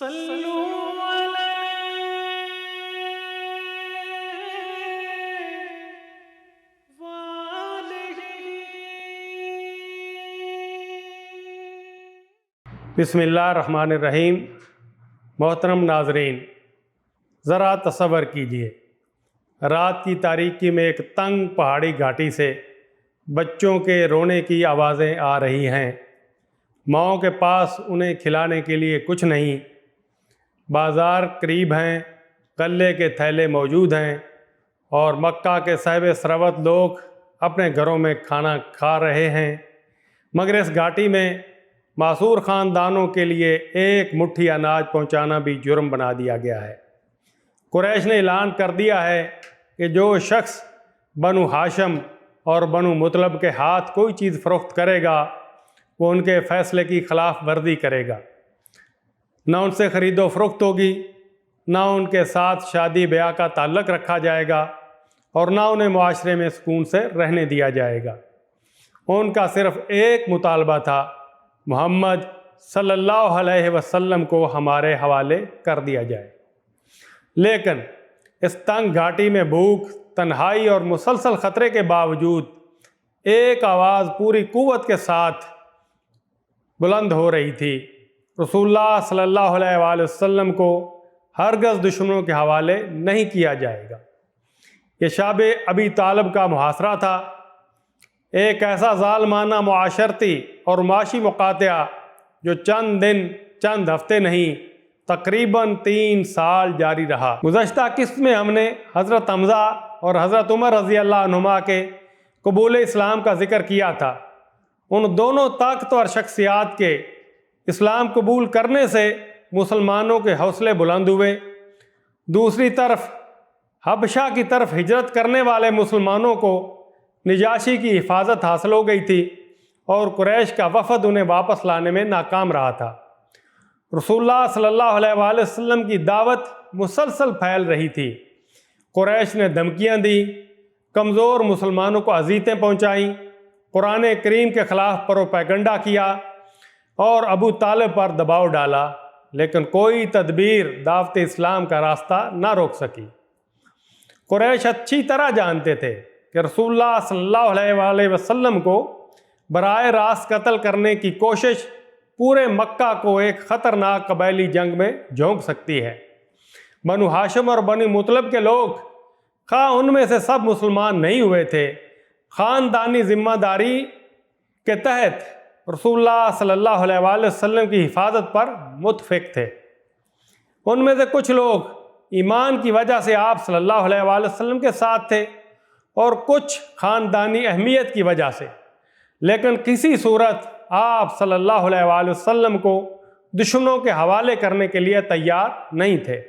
صلو علیہ وآلہ۔ بسم اللہ الرحمن الرحیم۔ محترم ناظرین، ذرا تصور کیجئے رات کی تاریکی میں ایک تنگ پہاڑی گھاٹی سے بچوں کے رونے کی آوازیں آ رہی ہیں۔ ماؤں کے پاس انہیں کھلانے کے لیے کچھ نہیں، بازار قریب ہیں، غلے کے تھیلے موجود ہیں اور مکہ کے صاحب ثروت لوگ اپنے گھروں میں کھانا کھا رہے ہیں، مگر اس گھاٹی میں معذور خاندانوں کے لیے ایک مٹھی اناج پہنچانا بھی جرم بنا دیا گیا ہے۔ قریش نے اعلان کر دیا ہے کہ جو شخص بنو ہاشم اور بنو مطلب کے ہاتھ کوئی چیز فروخت کرے گا وہ ان کے فیصلے کی خلاف ورزی کرے گا، نہ ان سے خرید و فروخت ہوگی، نہ ان کے ساتھ شادی بیاہ کا تعلق رکھا جائے گا اور نہ انہیں معاشرے میں سکون سے رہنے دیا جائے گا۔ ان کا صرف ایک مطالبہ تھا، محمد صلی اللہ علیہ وسلم کو ہمارے حوالے کر دیا جائے۔ لیکن اس تنگ گھاٹی میں بھوک، تنہائی اور مسلسل خطرے کے باوجود ایک آواز پوری قوت کے ساتھ بلند ہو رہی تھی، رسول اللہ صلی اللہ علیہ وآلہ وسلم کو ہرگز دشمنوں کے حوالے نہیں کیا جائے گا۔ یہ شاب ابی طالب کا محاصرہ تھا، ایک ایسا ظالمانہ معاشرتی اور معاشی مقاطعہ جو چند دن، چند ہفتے نہیں، تقریباً 3 سال جاری رہا۔ گزشتہ قسط میں ہم نے حضرت حمزہ اور حضرت عمر رضی اللہ عنہما کے قبول اسلام کا ذکر کیا تھا۔ ان دونوں طاقتور شخصیات کے اسلام قبول کرنے سے مسلمانوں کے حوصلے بلند ہوئے۔ دوسری طرف حبشہ کی طرف ہجرت کرنے والے مسلمانوں کو نجاشی کی حفاظت حاصل ہو گئی تھی اور قریش کا وفد انہیں واپس لانے میں ناکام رہا تھا۔ رسول اللہ صلی اللہ علیہ وآلہ وسلم کی دعوت مسلسل پھیل رہی تھی۔ قریش نے دھمکیاں دی، کمزور مسلمانوں کو اذیتیں پہنچائیں، قرآن کریم کے خلاف پروپیگنڈا کیا اور ابو طالب پر دباؤ ڈالا، لیکن کوئی تدبیر دعوت اسلام کا راستہ نہ روک سکی۔ قریش اچھی طرح جانتے تھے کہ رسول اللہ صلی اللہ علیہ وآلہ وسلم کو براہ راست قتل کرنے کی کوشش پورے مکہ کو ایک خطرناک قبائلی جنگ میں جھونک سکتی ہے۔ بنو ہاشم اور بنو مطلب کے لوگ، خواہ ان میں سے سب مسلمان نہیں ہوئے تھے، خاندانی ذمہ داری کے تحت رسول اللہ صلی اللہ علیہ وآلہ وسلم کی حفاظت پر متفق تھے۔ ان میں سے کچھ لوگ ایمان کی وجہ سے آپ صلی اللہ علیہ وآلہ وسلم کے ساتھ تھے اور کچھ خاندانی اہمیت کی وجہ سے، لیکن کسی صورت آپ صلی اللہ علیہ وآلہ وسلم کو دشمنوں کے حوالے کرنے کے لیے تیار نہیں تھے۔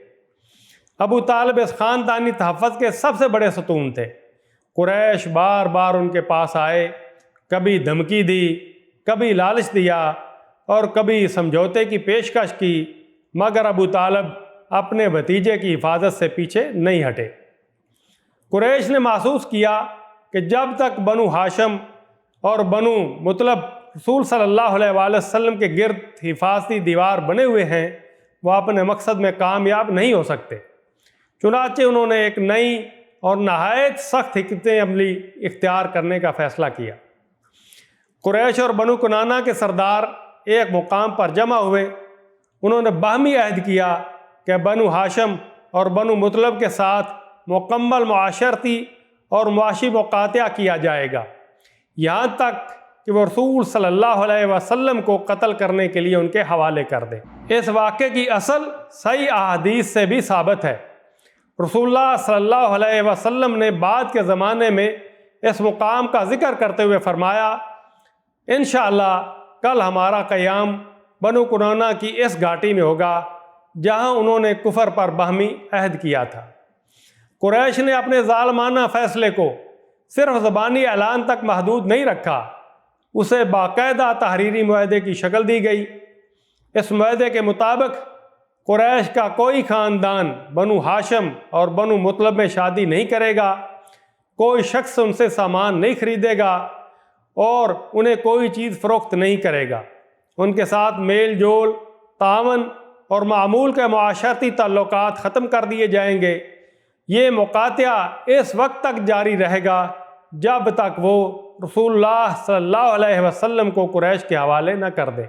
ابو طالب اس خاندانی تحفظ کے سب سے بڑے ستون تھے۔ قریش بار بار ان کے پاس آئے، کبھی دھمکی دی، کبھی لالچ دیا اور کبھی سمجھوتے کی پیشکش کی، مگر ابو طالب اپنے بھتیجے کی حفاظت سے پیچھے نہیں ہٹے۔ قریش نے محسوس کیا کہ جب تک بنو ہاشم اور بنو مطلب رسول صلی اللہ علیہ وآلہ وسلم کے گرد حفاظتی دیوار بنے ہوئے ہیں، وہ اپنے مقصد میں کامیاب نہیں ہو سکتے۔ چنانچہ انہوں نے ایک نئی اور نہایت سخت حکمت عملی اختیار کرنے کا فیصلہ کیا۔ قریش اور بنو کنانہ کے سردار ایک مقام پر جمع ہوئے۔ انہوں نے باہمی عہد کیا کہ بنو ہاشم اور بنو مطلب کے ساتھ مکمل معاشرتی اور معاشی مقاطعہ کیا جائے گا، یہاں تک کہ وہ رسول صلی اللہ علیہ وسلم کو قتل کرنے کے لیے ان کے حوالے کر دیں۔ اس واقعے کی اصل صحیح احادیث سے بھی ثابت ہے۔ رسول اللہ صلی اللہ علیہ وسلم نے بعد کے زمانے میں اس مقام کا ذکر کرتے ہوئے فرمایا، انشاءاللہ کل ہمارا قیام بنو کنانہ کی اس گھاٹی میں ہوگا جہاں انہوں نے کفر پر باہمی عہد کیا تھا۔ قریش نے اپنے ظالمانہ فیصلے کو صرف زبانی اعلان تک محدود نہیں رکھا، اسے باقاعدہ تحریری معاہدے کی شکل دی گئی۔ اس معاہدے کے مطابق قریش کا کوئی خاندان بنو ہاشم اور بنو مطلب میں شادی نہیں کرے گا، کوئی شخص ان سے سامان نہیں خریدے گا اور انہیں کوئی چیز فروخت نہیں کرے گا۔ ان کے ساتھ میل جول، تعاون اور معمول کے معاشرتی تعلقات ختم کر دیے جائیں گے۔ یہ مقاطعہ اس وقت تک جاری رہے گا جب تک وہ رسول اللہ صلی اللہ علیہ وسلم کو قریش کے حوالے نہ کر دے۔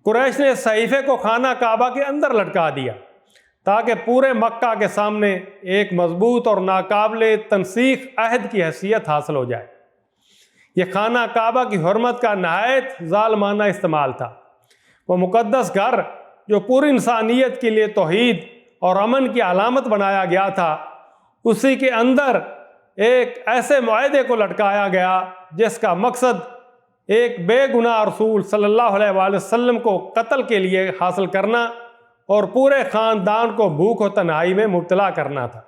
قریش نے اس صحیفے کو خانہ کعبہ کے اندر لٹکا دیا تاکہ پورے مکہ کے سامنے ایک مضبوط اور ناقابل تنسیخ عہد کی حیثیت حاصل ہو جائے۔ یہ خانہ کعبہ کی حرمت کا نہایت ظالمانہ استعمال تھا۔ وہ مقدس گھر جو پوری انسانیت کے لیے توحید اور امن کی علامت بنایا گیا تھا، اسی کے اندر ایک ایسے معاہدے کو لٹکایا گیا جس کا مقصد ایک بے گناہ رسول صلی اللہ علیہ وآلہ وسلم کو قتل کے لیے حاصل کرنا اور پورے خاندان کو بھوک و تنہائی میں مبتلا کرنا تھا۔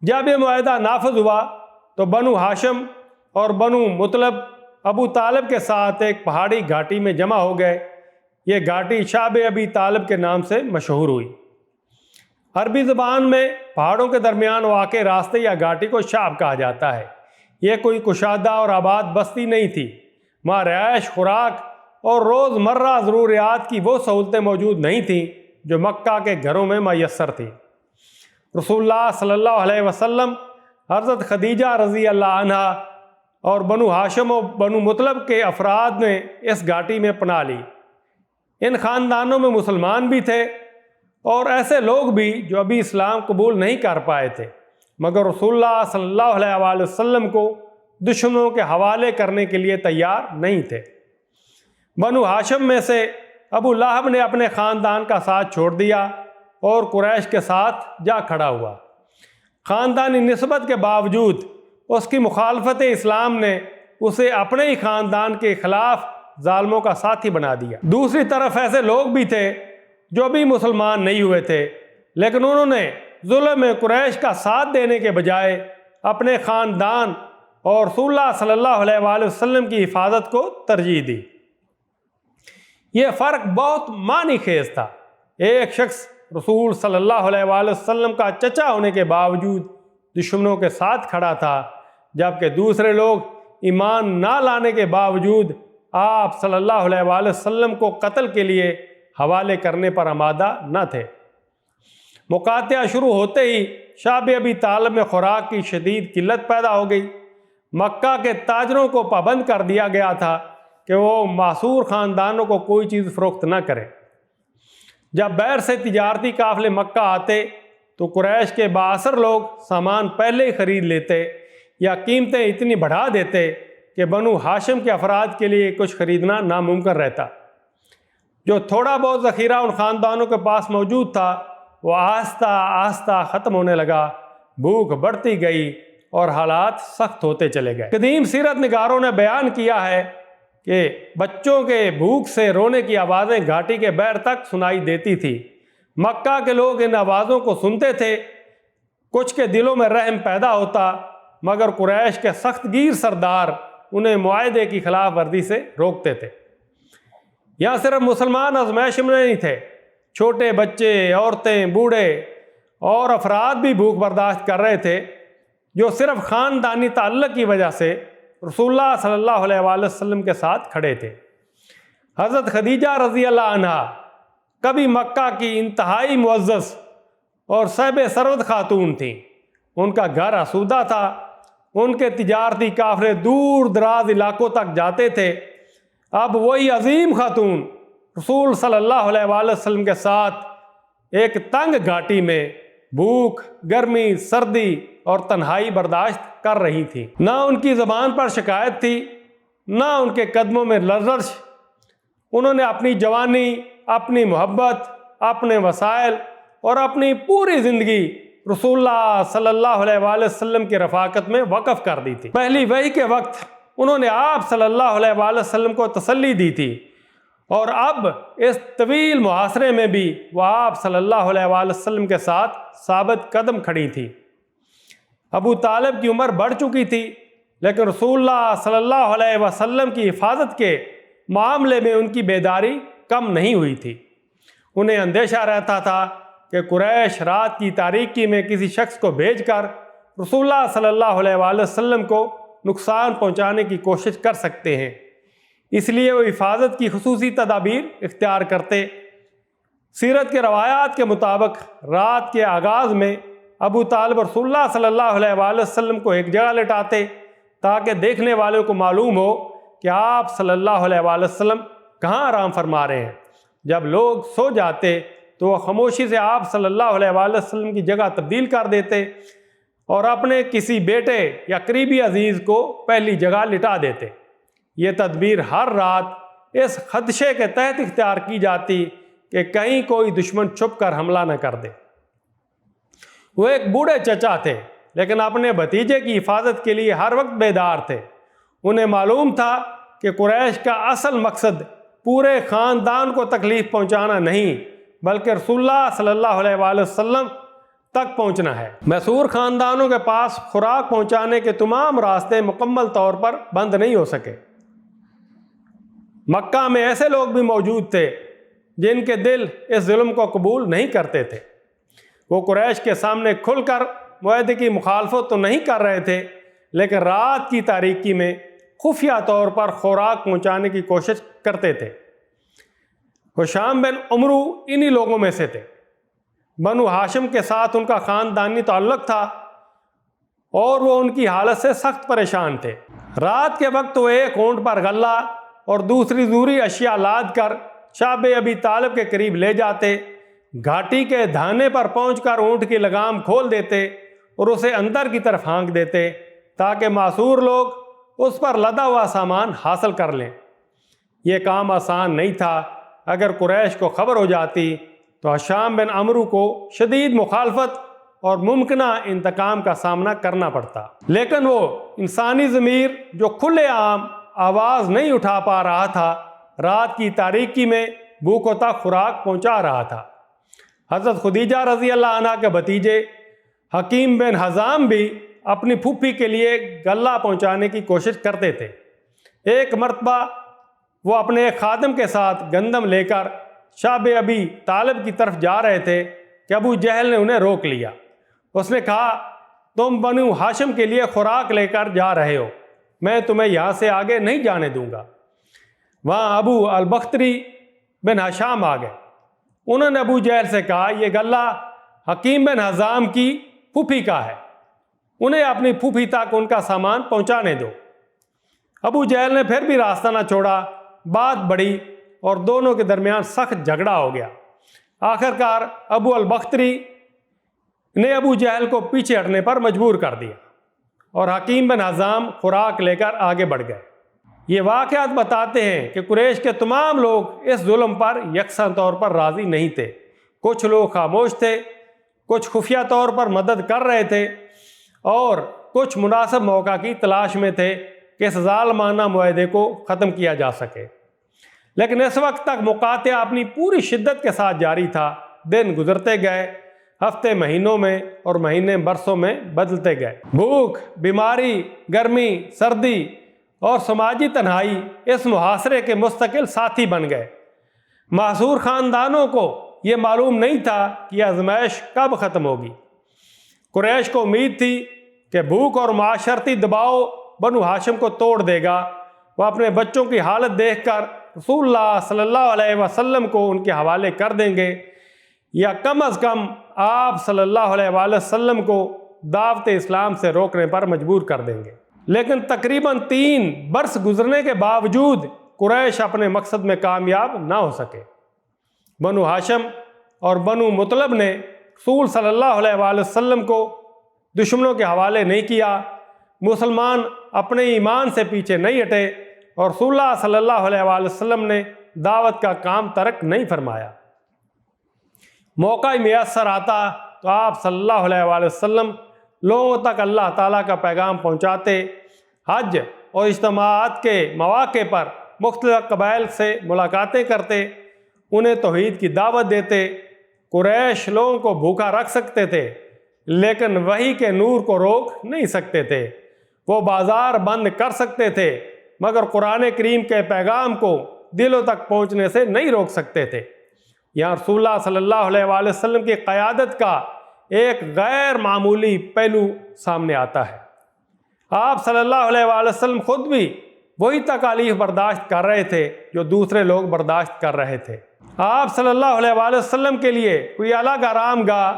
جب یہ معاہدہ نافذ ہوا تو بنو ہاشم اور بنو مطلب ابو طالب کے ساتھ ایک پہاڑی گھاٹی میں جمع ہو گئے۔ یہ گھاٹی شعب ابی طالب کے نام سے مشہور ہوئی۔ عربی زبان میں پہاڑوں کے درمیان واقع راستے یا گھاٹی کو شعب کہا جاتا ہے۔ یہ کوئی کشادہ اور آباد بستی نہیں تھی۔ وہاں رہائش، خوراک اور روز مرہ ضروریات کی وہ سہولتیں موجود نہیں تھیں جو مکہ کے گھروں میں میسر تھیں۔ رسول اللہ صلی اللہ علیہ وسلم، حضرت خدیجہ رضی اللہ عنہا اور بنو ہاشم و بنو مطلب کے افراد نے اس گھاٹی میں پناہ لی۔ ان خاندانوں میں مسلمان بھی تھے اور ایسے لوگ بھی جو ابھی اسلام قبول نہیں کر پائے تھے، مگر رسول اللہ صلی اللہ علیہ وآلہ وسلم کو دشمنوں کے حوالے کرنے کے لیے تیار نہیں تھے۔ بنو ہاشم میں سے ابو لہب نے اپنے خاندان کا ساتھ چھوڑ دیا اور قریش کے ساتھ جا کھڑا ہوا۔ خاندانی نسبت کے باوجود اس کی مخالفت اسلام نے اسے اپنے ہی خاندان کے خلاف ظالموں کا ساتھی بنا دیا۔ دوسری طرف ایسے لوگ بھی تھے جو بھی مسلمان نہیں ہوئے تھے، لیکن انہوں نے ظلم قریش کا ساتھ دینے کے بجائے اپنے خاندان اور رسول اللہ صلی اللہ علیہ وآلہ وسلم کی حفاظت کو ترجیح دی۔ یہ فرق بہت معنی خیز تھا۔ ایک شخص رسول صلی اللہ علیہ وآلہ وسلم کا چچا ہونے کے باوجود دشمنوں کے ساتھ کھڑا تھا، جبکہ دوسرے لوگ ایمان نہ لانے کے باوجود آپ صلی اللہ علیہ وآلہ وسلم کو قتل کے لیے حوالے کرنے پر آمادہ نہ تھے۔ مقاطعہ شروع ہوتے ہی شعب ابی طالب میں خوراک کی شدید قلت پیدا ہو گئی۔ مکہ کے تاجروں کو پابند کر دیا گیا تھا کہ وہ معصور خاندانوں کو کوئی چیز فروخت نہ کریں۔ جب بحر سے تجارتی قافلے مکہ آتے تو قریش کے بااثر لوگ سامان پہلے ہی خرید لیتے یا قیمتیں اتنی بڑھا دیتے کہ بنو ہاشم کے افراد کے لیے کچھ خریدنا ناممکن رہتا۔ جو تھوڑا بہت ذخیرہ ان خاندانوں کے پاس موجود تھا وہ آہستہ آہستہ ختم ہونے لگا، بھوک بڑھتی گئی اور حالات سخت ہوتے چلے گئے۔ قدیم سیرت نگاروں نے بیان کیا ہے کہ بچوں کے بھوک سے رونے کی آوازیں گھاٹی کے بحر تک سنائی دیتی تھی۔ مکہ کے لوگ ان آوازوں کو سنتے تھے، کچھ کے دلوں میں رحم پیدا ہوتا، مگر قریش کے سخت گیر سردار انہیں معاہدے کی خلاف ورزی سے روکتے تھے۔ یہاں صرف مسلمان آزمائش میں نہیں تھے، چھوٹے بچے، عورتیں، بوڑھے اور افراد بھی بھوک برداشت کر رہے تھے جو صرف خاندانی تعلق کی وجہ سے رسول اللہ صلی اللہ علیہ وآلہ وسلم کے ساتھ کھڑے تھے۔ حضرت خدیجہ رضی اللہ عنہا کبھی مکہ کی انتہائی معزز اور صاحب ثروت خاتون تھیں۔ ان کا گھر آسودہ تھا، ان کے تجارتی قافلے دور دراز علاقوں تک جاتے تھے۔ اب وہی عظیم خاتون رسول صلی اللہ علیہ وآلہ وسلم کے ساتھ ایک تنگ گھاٹی میں بھوک، گرمی، سردی اور تنہائی برداشت کر رہی تھی۔ نہ ان کی زبان پر شکایت تھی، نہ ان کے قدموں میں لرزش۔ انہوں نے اپنی جوانی، اپنی محبت، اپنے وسائل اور اپنی پوری زندگی رسول اللہ صلی اللہ علیہ وآلہ وسلم کی رفاقت میں وقف کر دی تھی۔ پہلی وحی کے وقت انہوں نے آپ صلی اللہ علیہ وآلہ وسلم کو تسلی دی تھی، اور اب اس طویل محاصرے میں بھی وہ آپ صلی اللہ علیہ وآلہ وسلم کے ساتھ ثابت قدم کھڑی تھی۔ ابو طالب کی عمر بڑھ چکی تھی، لیکن رسول اللہ صلی اللہ علیہ وسلم کی حفاظت کے معاملے میں ان کی بیداری کم نہیں ہوئی تھی۔ انہیں اندیشہ رہتا تھا کہ قریش رات کی تاریکی میں کسی شخص کو بھیج کر رسول اللہ صلی اللہ علیہ وآلہ وسلم کو نقصان پہنچانے کی کوشش کر سکتے ہیں، اس لیے وہ حفاظت کی خصوصی تدابیر اختیار کرتے۔ سیرت کے روایات کے مطابق رات کے آغاز میں ابو طالب رسول اللہ صلی اللہ علیہ وآلہ وسلم کو ایک جگہ لٹاتے تاکہ دیکھنے والوں کو معلوم ہو کہ آپ صلی اللہ علیہ وآلہ وسلم کہاں آرام فرما رہے ہیں۔ جب لوگ سو جاتے تو وہ خاموشی سے آپ صلی اللہ علیہ وآلہ وسلم کی جگہ تبدیل کر دیتے اور اپنے کسی بیٹے یا قریبی عزیز کو پہلی جگہ لٹا دیتے۔ یہ تدبیر ہر رات اس خدشے کے تحت اختیار کی جاتی کہ کہیں کوئی دشمن چھپ کر حملہ نہ کر دے۔ وہ ایک بوڑھے چچا تھے لیکن اپنے بھتیجے کی حفاظت کے لیے ہر وقت بیدار تھے۔ انہیں معلوم تھا کہ قریش کا اصل مقصد پورے خاندان کو تکلیف پہنچانا نہیں بلکہ رسول اللہ صلی اللہ علیہ وآلہ وسلم تک پہنچنا ہے۔ مسعور خاندانوں کے پاس خوراک پہنچانے کے تمام راستے مکمل طور پر بند نہیں ہو سکے۔ مکہ میں ایسے لوگ بھی موجود تھے جن کے دل اس ظلم کو قبول نہیں کرتے تھے۔ وہ قریش کے سامنے کھل کر معاہدے کی مخالفت تو نہیں کر رہے تھے لیکن رات کی تاریکی میں خفیہ طور پر خوراک پہنچانے کی کوشش کرتے تھے۔ ہشام بن عمرو انہی لوگوں میں سے تھے۔ بنو ہاشم کے ساتھ ان کا خاندانی تعلق تھا اور وہ ان کی حالت سے سخت پریشان تھے۔ رات کے وقت وہ ایک اونٹ پر غلہ اور دوسری ضروری اشیاء لاد کر شاب ابی طالب کے قریب لے جاتے، گھاٹی کے دھانے پر پہنچ کر اونٹ کی لگام کھول دیتے اور اسے اندر کی طرف ہانک دیتے تاکہ معذور لوگ اس پر لدا ہوا سامان حاصل کر لیں۔ یہ کام آسان نہیں تھا۔ اگر قریش کو خبر ہو جاتی تو ہشام بن عمرو کو شدید مخالفت اور ممکنہ انتقام کا سامنا کرنا پڑتا، لیکن وہ انسانی ضمیر جو کھلے عام آواز نہیں اٹھا پا رہا تھا رات کی تاریکی میں بھوکوں تک خوراک پہنچا رہا تھا۔ حضرت خدیجہ رضی اللہ عنہ کے بھتیجے حکیم بن حزام بھی اپنی پھوپھی کے لیے غلہ پہنچانے کی کوشش کرتے تھے۔ ایک مرتبہ وہ اپنے ایک خادم کے ساتھ گندم لے کر شاب ابی طالب کی طرف جا رہے تھے کہ ابو جہل نے انہیں روک لیا۔ اس نے کہا، تم بنو ہاشم کے لیے خوراک لے کر جا رہے ہو، میں تمہیں یہاں سے آگے نہیں جانے دوں گا۔ وہاں ابو البختری بن ہشام آ گئے۔ انہوں نے ابو جہل سے کہا، یہ غلہ حکیم بن حزام کی پھوپھی کا ہے، انہیں اپنی پھوپھی تک ان کا سامان پہنچانے دو۔ ابو جہل نے پھر بھی راستہ نہ چھوڑا، بات بڑھی اور دونوں کے درمیان سخت جھگڑا ہو گیا۔ آخرکار ابو البختری نے ابو جہل کو پیچھے ہٹنے پر مجبور کر دیا اور حکیم بن حزام خوراک لے کر آگے بڑھ گئے۔ یہ واقعات بتاتے ہیں کہ قریش کے تمام لوگ اس ظلم پر یکساں طور پر راضی نہیں تھے۔ کچھ لوگ خاموش تھے، کچھ خفیہ طور پر مدد کر رہے تھے اور کچھ مناسب موقع کی تلاش میں تھے کہ اس ظالمانہ معاہدے کو ختم کیا جا سکے۔ لیکن اس وقت تک مقاطعہ اپنی پوری شدت کے ساتھ جاری تھا۔ دن گزرتے گئے، ہفتے مہینوں میں اور مہینے برسوں میں بدلتے گئے۔ بھوک، بیماری، گرمی، سردی اور سماجی تنہائی اس محاصرے کے مستقل ساتھی بن گئے۔ معذور خاندانوں کو یہ معلوم نہیں تھا کہ یہ آزمائش کب ختم ہوگی۔ قریش کو امید تھی کہ بھوک اور معاشرتی دباؤ بنو ہاشم کو توڑ دے گا۔ وہ اپنے بچوں کی حالت دیکھ کر رسول اللہ صلی اللہ علیہ وسلم کو ان کے حوالے کر دیں گے یا کم از کم آپ صلی اللہ علیہ وآلہ وسلم کو دعوت اسلام سے روکنے پر مجبور کر دیں گے۔ لیکن تقریباً 3 برس گزرنے کے باوجود قریش اپنے مقصد میں کامیاب نہ ہو سکے۔ بنو ہاشم اور بنو مطلب نے رسول صلی اللہ علیہ وآلہ وسلم کو دشمنوں کے حوالے نہیں کیا۔ مسلمان اپنے ایمان سے پیچھے نہیں ہٹے اور رسول اللہ صلی اللہ علیہ وآلہ وسلم نے دعوت کا کام ترک نہیں فرمایا۔ موقع میسر آتا تو آپ صلی اللہ علیہ وآلہ وسلم لوگوں تک اللہ تعالیٰ کا پیغام پہنچاتے، حج اور اجتماعات کے مواقع پر مختلف قبائل سے ملاقاتیں کرتے، انہیں توحید کی دعوت دیتے۔ قریش لوگوں کو بھوکا رکھ سکتے تھے لیکن وحی کے نور کو روک نہیں سکتے تھے۔ وہ بازار بند کر سکتے تھے مگر قرآن کریم کے پیغام کو دلوں تک پہنچنے سے نہیں روک سکتے تھے۔ یہاں رسول اللہ صلی اللہ علیہ وآلہ وسلم کی قیادت کا ایک غیر معمولی پہلو سامنے آتا ہے۔ آپ صلی اللہ علیہ وآلہ وسلم خود بھی وہی تکالیف برداشت کر رہے تھے جو دوسرے لوگ برداشت کر رہے تھے۔ آپ صلی اللہ علیہ وآلہ وسلم کے لیے کوئی الگ آرام گاہ،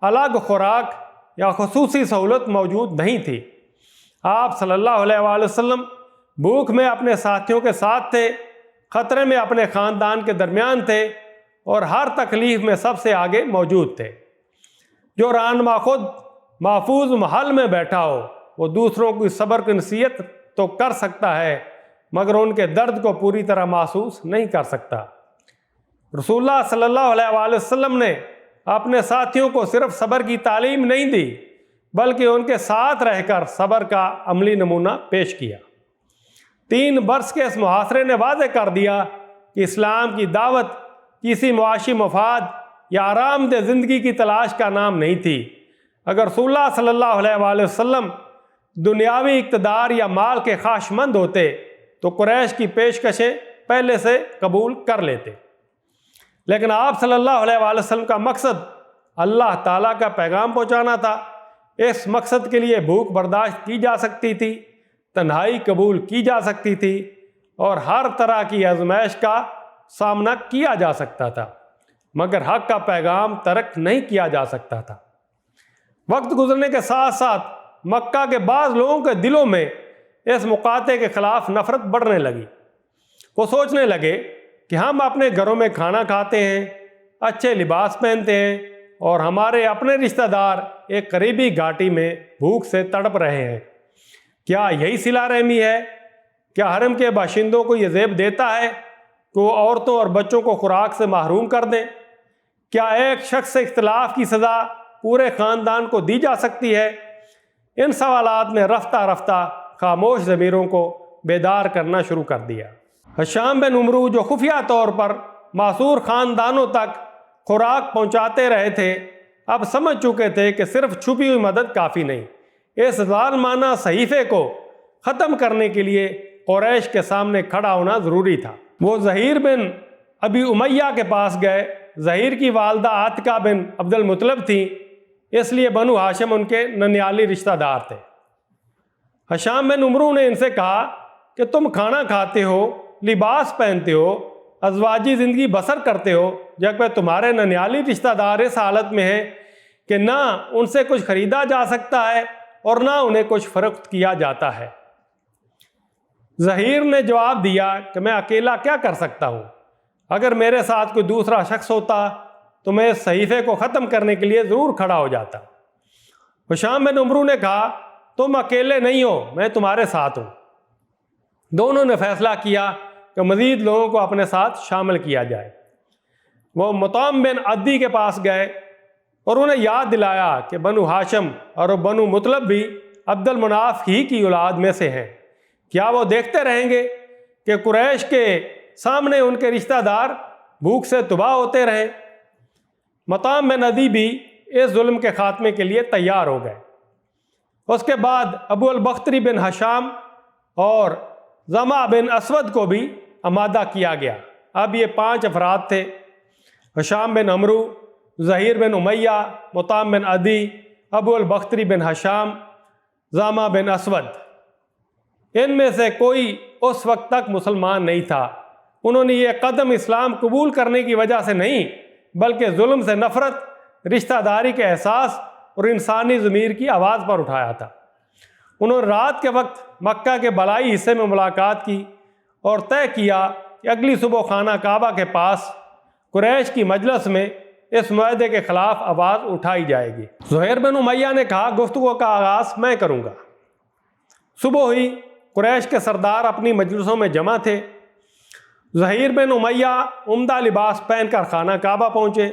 الگ خوراک یا خصوصی سہولت موجود نہیں تھی۔ آپ صلی اللہ علیہ وآلہ وسلم بھوک میں اپنے ساتھیوں کے ساتھ تھے، خطرے میں اپنے خاندان کے درمیان تھے، اور ہر تکلیف میں سب سے آگے موجود تھے۔ جو رہنما خود محفوظ محل میں بیٹھا ہو وہ دوسروں کی صبر کی نصیحت تو کر سکتا ہے مگر ان کے درد کو پوری طرح محسوس نہیں کر سکتا۔ رسول اللہ صلی اللہ علیہ وآلہ وسلم نے اپنے ساتھیوں کو صرف صبر کی تعلیم نہیں دی بلکہ ان کے ساتھ رہ کر صبر کا عملی نمونہ پیش کیا۔ 3 برس کے اس محاصرے نے واضح کر دیا کہ اسلام کی دعوت کسی معاشی مفاد یا آرام دہ زندگی کی تلاش کا نام نہیں تھی۔ اگر رسول اللہ صلی اللہ علیہ وآلہ وسلم دنیاوی اقتدار یا مال کے خواہش مند ہوتے تو قریش کی پیشکشیں پہلے سے قبول کر لیتے، لیکن آپ صلی اللہ علیہ وآلہ وسلم کا مقصد اللہ تعالیٰ کا پیغام پہنچانا تھا۔ اس مقصد کے لیے بھوک برداشت کی جا سکتی تھی، تنہائی قبول کی جا سکتی تھی، اور ہر طرح کی آزمائش کا سامنا کیا جا سکتا تھا، مگر حق کا پیغام ترک نہیں کیا جا سکتا تھا۔ وقت گزرنے کے ساتھ ساتھ مکہ کے بعض لوگوں کے دلوں میں اس مقاطعے کے خلاف نفرت بڑھنے لگی۔ وہ سوچنے لگے کہ ہم اپنے گھروں میں کھانا کھاتے ہیں، اچھے لباس پہنتے ہیں، اور ہمارے اپنے رشتہ دار ایک قریبی گھاٹی میں بھوک سے تڑپ رہے ہیں۔ کیا یہی صلہ رحمی ہے؟ کیا حرم کے باشندوں کو یہ زیب دیتا ہے کہ وہ عورتوں اور بچوں کو خوراک سے محروم کر دیں؟ کیا ایک شخص سے اختلاف کی سزا پورے خاندان کو دی جا سکتی ہے؟ ان سوالات نے رفتہ رفتہ خاموش ضمیروں کو بیدار کرنا شروع کر دیا۔ ہشام بن عمرو جو خفیہ طور پر معصور خاندانوں تک خوراک پہنچاتے رہے تھے، اب سمجھ چکے تھے کہ صرف چھپی ہوئی مدد کافی نہیں۔ اس ظالمانہ صحیفے کو ختم کرنے کے لیے قریش کے سامنے کھڑا ہونا ضروری تھا۔ وہ زہیر بن ابی امیہ کے پاس گئے۔ زہیر کی والدہ عاتکہ بن عبد المطلب تھیں، اس لیے بنو ہاشم ان کے ننیالی رشتہ دار تھے۔ ہشام بن عمرو نے ان سے کہا کہ تم کھانا کھاتے ہو، لباس پہنتے ہو، ازواجی زندگی بسر کرتے ہو، جبکہ تمہارے ننیالی رشتہ دار اس حالت میں ہیں کہ نہ ان سے کچھ خریدا جا سکتا ہے اور نہ انہیں کچھ فروخت کیا جاتا ہے۔ زہیر نے جواب دیا کہ میں اکیلا کیا کر سکتا ہوں؟ اگر میرے ساتھ کوئی دوسرا شخص ہوتا تو میں اس صحیفے کو ختم کرنے کے لیے ضرور کھڑا ہو جاتا۔ ہشام بن عمرو نے کہا تم اکیلے نہیں ہو، میں تمہارے ساتھ ہوں۔ دونوں نے فیصلہ کیا کہ مزید لوگوں کو اپنے ساتھ شامل کیا جائے۔ وہ مطعم بن عدی کے پاس گئے اور انہیں یاد دلایا کہ بنو ہاشم اور بنو مطلب بھی عبد المناف ہی کی اولاد میں سے ہیں۔ کیا وہ دیکھتے رہیں گے کہ قریش کے سامنے ان کے رشتہ دار بھوک سے تباہ ہوتے رہیں؟ مطعم بن عدی بھی اس ظلم کے خاتمے کے لیے تیار ہو گئے۔ اس کے بعد ابو البختری بن ہشام اور زما بن اسود کو بھی آمادہ کیا گیا۔ اب یہ 5 افراد تھے: ہشام بن عمرو، زہیر بن امیہ، مطعم بن عدی، ابو البختری بن ہشام، زما بن اسود۔ ان میں سے کوئی اس وقت تک مسلمان نہیں تھا۔ انہوں نے یہ قدم اسلام قبول کرنے کی وجہ سے نہیں بلکہ ظلم سے نفرت، رشتہ داری کے احساس اور انسانی ضمیر کی آواز پر اٹھایا تھا۔ انہوں نے رات کے وقت مکہ کے بالائی حصے میں ملاقات کی اور طے کیا کہ اگلی صبح خانہ کعبہ کے پاس قریش کی مجلس میں اس معاہدے کے خلاف آواز اٹھائی جائے گی۔ زہیر بن امیہ نے کہا گفتگو کا آغاز میں کروں گا۔ صبح ہوئی، قریش کے سردار اپنی مجلسوں میں جمع تھے۔ زہیر بن امیہ عمدہ لباس پہن کر خانہ کعبہ پہنچے۔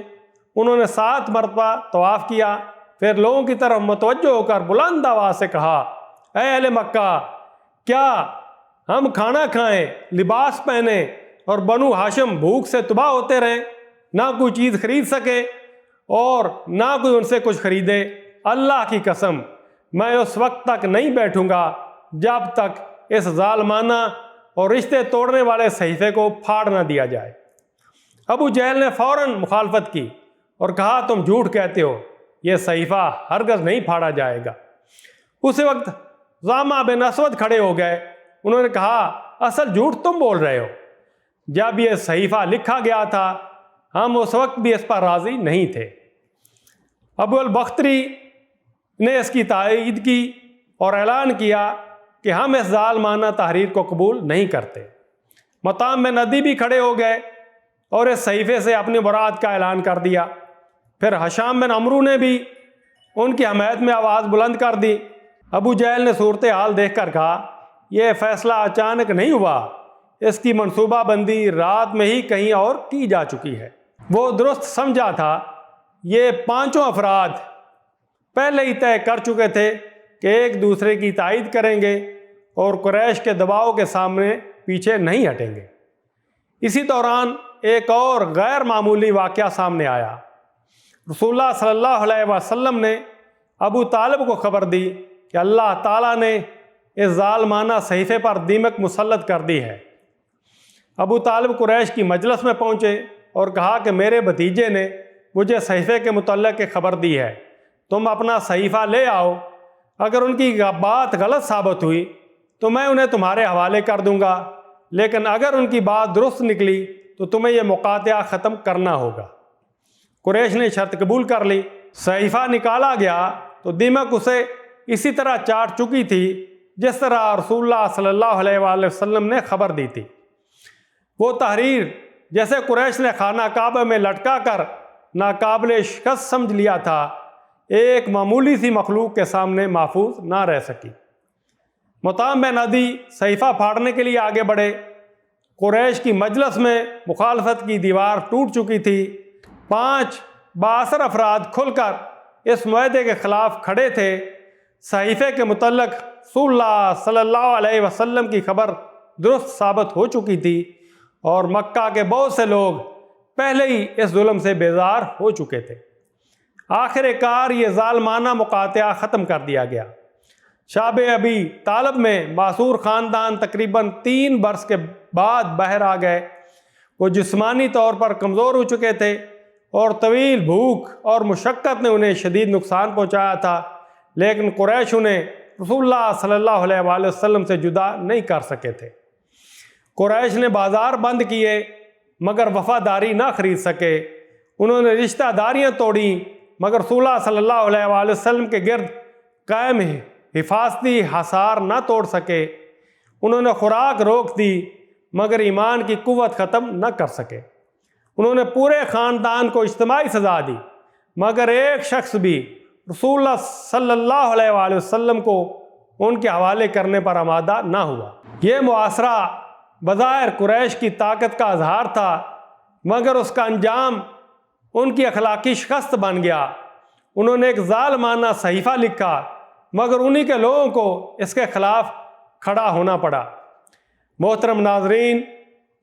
انہوں نے 7 مرتبہ طواف کیا، پھر لوگوں کی طرف متوجہ ہو کر بلند آواز سے کہا، اے اہل مکہ، کیا ہم کھانا کھائیں، لباس پہنیں اور بنو ہاشم بھوک سے تباہ ہوتے رہیں، نہ کوئی چیز خرید سکے اور نہ کوئی ان سے کچھ خریدے؟ اللہ کی قسم میں اس وقت تک نہیں بیٹھوں گا جب تک اس ظالمانہ اور رشتے توڑنے والے صحیفے کو پھاڑ نہ دیا جائے۔ ابو جہل نے فوراً مخالفت کی اور کہا تم جھوٹ کہتے ہو، یہ صحیفہ ہرگز نہیں پھاڑا جائے گا۔ اسی وقت زما بن اسود کھڑے ہو گئے۔ انہوں نے کہا اصل جھوٹ تم بول رہے ہو، جب یہ صحیفہ لکھا گیا تھا ہم اس وقت بھی اس پر راضی نہیں تھے۔ ابو البختری نے اس کی تائید کی اور اعلان کیا کہ ہم اس ظالمانہ تحریر کو قبول نہیں کرتے۔ مطعم بن عدی بھی کھڑے ہو گئے اور اس صحیفے سے اپنی برات کا اعلان کر دیا۔ پھر ہشام بن عمرو نے بھی ان کی حمایت میں آواز بلند کر دی۔ ابو جہل نے صورتحال دیکھ کر کہا یہ فیصلہ اچانک نہیں ہوا، اس کی منصوبہ بندی رات میں ہی کہیں اور کی جا چکی ہے۔ وہ درست سمجھا تھا، یہ پانچوں افراد پہلے ہی طے کر چکے تھے کہ ایک دوسرے کی تائید کریں گے اور قریش کے دباؤ کے سامنے پیچھے نہیں ہٹیں گے۔ اسی دوران ایک اور غیر معمولی واقعہ سامنے آیا۔ رسول اللہ صلی اللہ علیہ وسلم نے ابو طالب کو خبر دی کہ اللہ تعالیٰ نے اس ظالمانہ صحیفے پر دیمک مسلط کر دی ہے۔ ابو طالب قریش کی مجلس میں پہنچے اور کہا کہ میرے بھتیجے نے مجھے صحیفے کے متعلق ایک خبر دی ہے، تم اپنا صحیفہ لے آؤ، اگر ان کی بات غلط ثابت ہوئی تو میں انہیں تمہارے حوالے کر دوں گا، لیکن اگر ان کی بات درست نکلی تو تمہیں یہ مقاطعہ ختم کرنا ہوگا۔ قریش نے شرط قبول کر لی۔ صحیفہ نکالا گیا تو دیمک اسے اسی طرح چاٹ چکی تھی جس طرح رسول اللہ صلی اللہ علیہ وآلہ وسلم نے خبر دی تھی۔ وہ تحریر جیسے قریش نے خانہ کعبہ میں لٹکا کر ناقابل شکست سمجھ لیا تھا، ایک معمولی سی مخلوق کے سامنے محفوظ نہ رہ سکی۔ مطعم بن عدی صحیفہ پھاڑنے کے لیے آگے بڑھے۔ قریش کی مجلس میں مخالفت کی دیوار ٹوٹ چکی تھی۔ 5 بااثر افراد کھل کر اس معاہدے کے خلاف کھڑے تھے۔ صحیفے کے متعلق رسول اللہ صلی اللہ علیہ وسلم کی خبر درست ثابت ہو چکی تھی اور مکہ کے بہت سے لوگ پہلے ہی اس ظلم سے بیزار ہو چکے تھے۔ آخر کار یہ ظالمانہ مقاطعہ ختم کر دیا گیا۔ شعب ابی طالب میں معصور خاندان تقریباً 3 برس کے بعد باہر آ گئے۔ وہ جسمانی طور پر کمزور ہو چکے تھے اور طویل بھوک اور مشقت نے انہیں شدید نقصان پہنچایا تھا، لیکن قریش انہیں رسول اللہ صلی اللہ علیہ وآلہ وسلم سے جدا نہیں کر سکے تھے۔ قریش نے بازار بند کیے مگر وفاداری نہ خرید سکے۔ انہوں نے رشتہ داریاں توڑیں مگر رسول اللہ صلی اللہ علیہ وآلہ وسلم کے گرد قائم حفاظتی حصار نہ توڑ سکے۔ انہوں نے خوراک روک دی مگر ایمان کی قوت ختم نہ کر سکے۔ انہوں نے پورے خاندان کو اجتماعی سزا دی مگر ایک شخص بھی رسول اللہ صلی اللہ علیہ وآلہ وسلم کو ان کے حوالے کرنے پر آمادہ نہ ہوا۔ یہ معاصرہ بظاہر قریش کی طاقت کا اظہار تھا مگر اس کا انجام ان کی اخلاقی شکست بن گیا۔ انہوں نے ایک ظالمانہ صحیفہ لکھا مگر انہی کے لوگوں کو اس کے خلاف کھڑا ہونا پڑا۔ محترم ناظرین،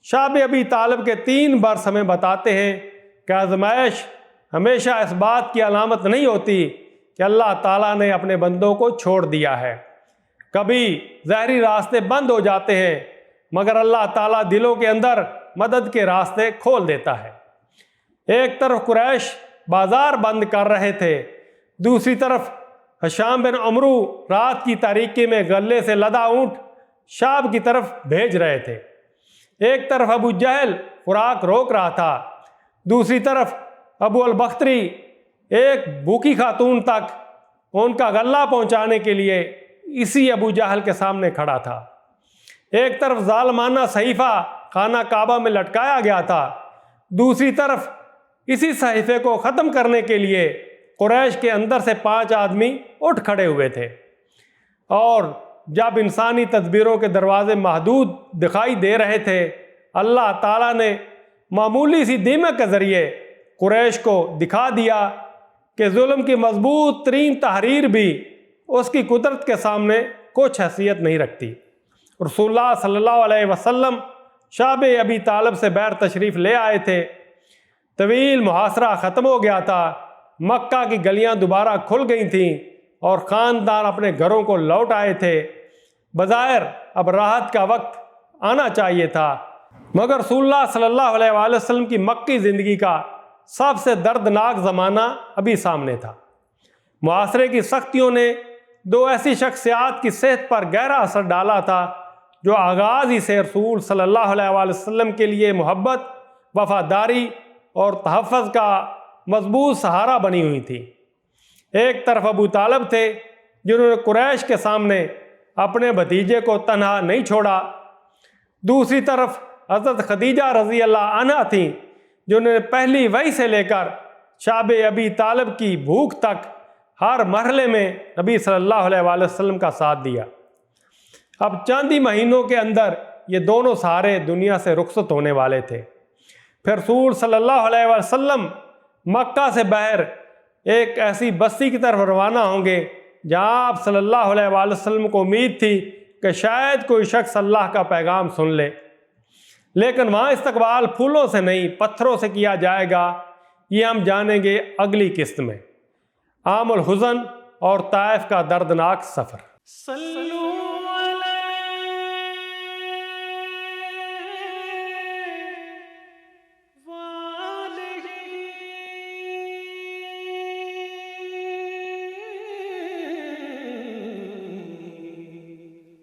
شعب ابی طالب کے 3 برس ہمیں بتاتے ہیں کہ آزمائش ہمیشہ اس بات کی علامت نہیں ہوتی کہ اللہ تعالیٰ نے اپنے بندوں کو چھوڑ دیا ہے۔ کبھی ظاہری راستے بند ہو جاتے ہیں مگر اللہ تعالیٰ دلوں کے اندر مدد کے راستے کھول دیتا ہے۔ ایک طرف قریش بازار بند کر رہے تھے، دوسری طرف ہشام بن عمرو رات کی تاریکی میں غلے سے لدا اونٹ شام کی طرف بھیج رہے تھے۔ ایک طرف ابو جہل خوراک روک رہا تھا، دوسری طرف ابو البختری ایک بھوکی خاتون تک ان کا غلہ پہنچانے کے لیے اسی ابو جہل کے سامنے کھڑا تھا۔ ایک طرف ظالمانہ صحیفہ خانہ کعبہ میں لٹکایا گیا تھا، دوسری طرف اسی صحیفے کو ختم کرنے کے لیے قریش کے اندر سے 5 آدمی اٹھ کھڑے ہوئے تھے۔ اور جب انسانی تدبیروں کے دروازے محدود دکھائی دے رہے تھے، اللہ تعالیٰ نے معمولی سی دیمک کے ذریعے قریش کو دکھا دیا کہ ظلم کی مضبوط ترین تحریر بھی اس کی قدرت کے سامنے کچھ حیثیت نہیں رکھتی۔ رسول اللہ صلی اللہ علیہ وسلم شعب ابی طالب سے بیر تشریف لے آئے تھے۔ طویل محاصرہ ختم ہو گیا تھا، مکہ کی گلیاں دوبارہ کھل گئی تھیں اور خاندان اپنے گھروں کو لوٹ آئے تھے۔ بظاہر اب راحت کا وقت آنا چاہیے تھا مگر رسول اللہ صلی اللہ علیہ وآلہ وسلم کی مکی زندگی کا سب سے دردناک زمانہ ابھی سامنے تھا۔ معاشرے کی سختیوں نے 2 ایسی شخصیات کی صحت پر گہرا اثر ڈالا تھا جو آغاز ہی سے رسول صلی اللہ علیہ وآلہ وسلم کے لیے محبت، وفاداری اور تحفظ کا مضبوط سہارا بنی ہوئی تھی۔ ایک طرف ابو طالب تھے جنہوں نے قریش کے سامنے اپنے بھتیجے کو تنہا نہیں چھوڑا، دوسری طرف حضرت خدیجہ رضی اللہ عنہا تھیں جنہوں نے پہلی وحی سے لے کر شاب ابی طالب کی بھوک تک ہر مرحلے میں نبی صلی اللہ علیہ وآلہ وسلم کا ساتھ دیا۔ اب چند ہی مہینوں کے اندر یہ دونوں سہارے دنیا سے رخصت ہونے والے تھے۔ پھر رسول صلی اللہ علیہ وآلہ وسلم مکہ سے باہر ایک ایسی بستی کی طرف روانہ ہوں گے جہاں آپ صلی اللہ علیہ وآلہ وسلم کو امید تھی کہ شاید کوئی شخص اللہ کا پیغام سن لے، لیکن وہاں استقبال پھولوں سے نہیں پتھروں سے کیا جائے گا۔ یہ ہم جانیں گے اگلی قسط میں۔ عام الحزن اور طائف کا دردناک سفر۔ صلو